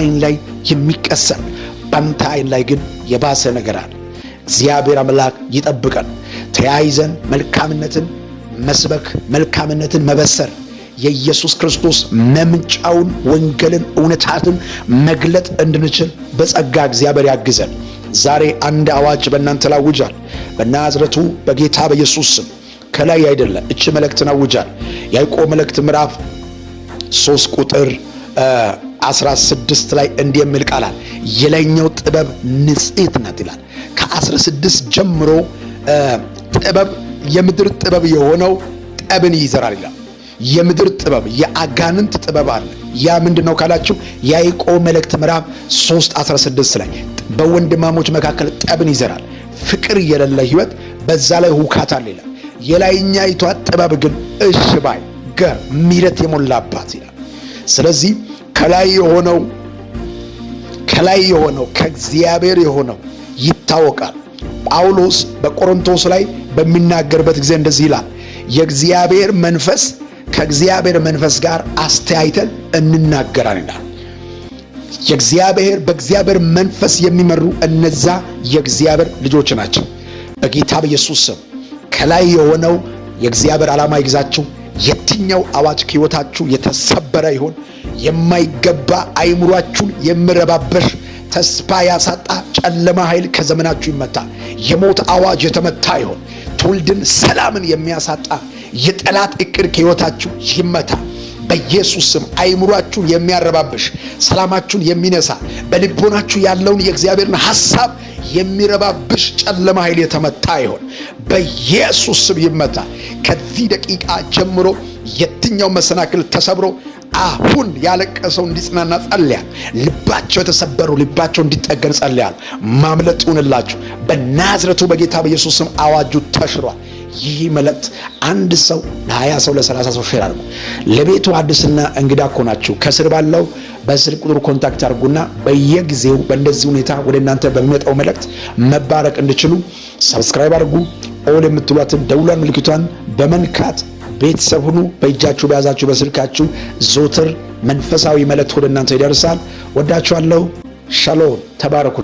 አይን ላይ የሚቀሰል ባንተ አይን ላይ ግን የባሰ ነገር አለ። እግዚአብሔር አምላክ ይጠብቀን። ተያይዘን መልካምነትን መስበክ፣ መልካምነትን መበሰር፣ የኢየሱስ ክርስቶስ መምጫውን ወንጌልን እውነታትን መግለጥ እንድንችል በጸጋ እግዚአብሔር ያግዘን። ዛሬ አንድ አዋጅ በእናንተ ላውጃል። በናዝሬቱ በጌታ በኢየሱስ ስም ከላይ አይደለም እቺ መልእክትን አውጃል። ያዕቆብ መልእክት ምዕራፍ 3 ቁጥር 16 ላይ እንዲህ የሚል ቃል አለ። የላይኛው ጥበብ ንጽሕት ናት ይላል። ከ16 ጀምሮ ጥበብ የምድር ጥበብ የሆነው ጠብን ይዘራል ይላል። የምድር ጥበብ የአጋንንት ጥበብ አለ። ያ ምንድነው ካላችሁ ያዕቆብ መልእክት ምዕራፍ 3:16 ላይ በወንድማሞች መካከል ጠብን ይዘራል። ፍቅር የሌለ ሕይወት በዛ ላይ ሁካታ አለ ይላል። የላይኛይቷ ጥበብ ግን እሺ ባይ ገር ምሕረት የሞላባት ይላል። ስለዚህ ከላይ የሆነው ከእግዚአብሔር የሆነው ይታወቃል። ጳውሎስ በቆሮንቶስ ላይ በሚናገርበት ጊዜ እንደዚህ ይላል፣ የእግዚአብሔር መንፈስ ከእግዚአብሔር መንፈስ ጋር አስተያይተን እንናገራለን ይላል። በእግዚአብሔር መንፈስ የሚመሩ እነዛ የእግዚአብሔር ልጆች ናቸው። በጌታ በኢየሱስ ስም ከላይ የሆነው የእግዚአብሔር ዓላማ ይግዛችሁ። የትኛው አዋጅ ከሕይወታችሁ የተሰበረ ይሆን? የማይገባ አይምሯችሁን የሚረባበሽ ተስፋ ያሳጣ ጨለማ ኃይል ከዘመናችሁ ይመታ። የሞት አዋጅ የተመታ ይሆን? ትውልድን ሰላምን የሚያሳጣ የጠላት እቅድ ከሕይወታችሁ ይመታ በኢየሱስ ስም። አይምሯችሁን የሚያረባብሽ ሰላማችሁን የሚነሳ በልቦናችሁ ያለውን የእግዚአብሔርን ሐሳብ የሚረባብሽ ጨለማ ኃይል የተመታ ይሆን በኢየሱስ ስም ይመታ። ከዚህ ደቂቃ ጀምሮ የትኛው መሰናክል ተሰብሮ አሁን ያለቀሰው እንዲጽናና ጸልያል። ልባቸው የተሰበሩ ልባቸው እንዲጠገን ጸልያል። ማምለጥ ይሁንላችሁ በናዝሬቱ በጌታ በኢየሱስ ስም። አዋጁ ተሽሯል። ይህ መልእክት አንድ ሰው ለ20 ሰው ለ30 ሰው ሼር አድርጉ። ለቤቱ አዲስና እንግዳ ከሆናችሁ ከስር ባለው በስልክ ቁጥር ኮንታክት አድርጉና በየጊዜው በእንደዚህ ሁኔታ ወደ እናንተ በሚመጣው መልእክት መባረክ እንድችሉ ሰብስክራይብ አድርጉ። ኦል የምትሏትን ደውሏን ምልክቷን በመንካት ቤተሰብ ሁኑ። በእጃችሁ በያዛችሁ በስልካችሁ ዘወትር መንፈሳዊ መልእክት ወደ እናንተ ይደርሳል። ወዳችኋለሁ። ሻሎም። ተባረኩ።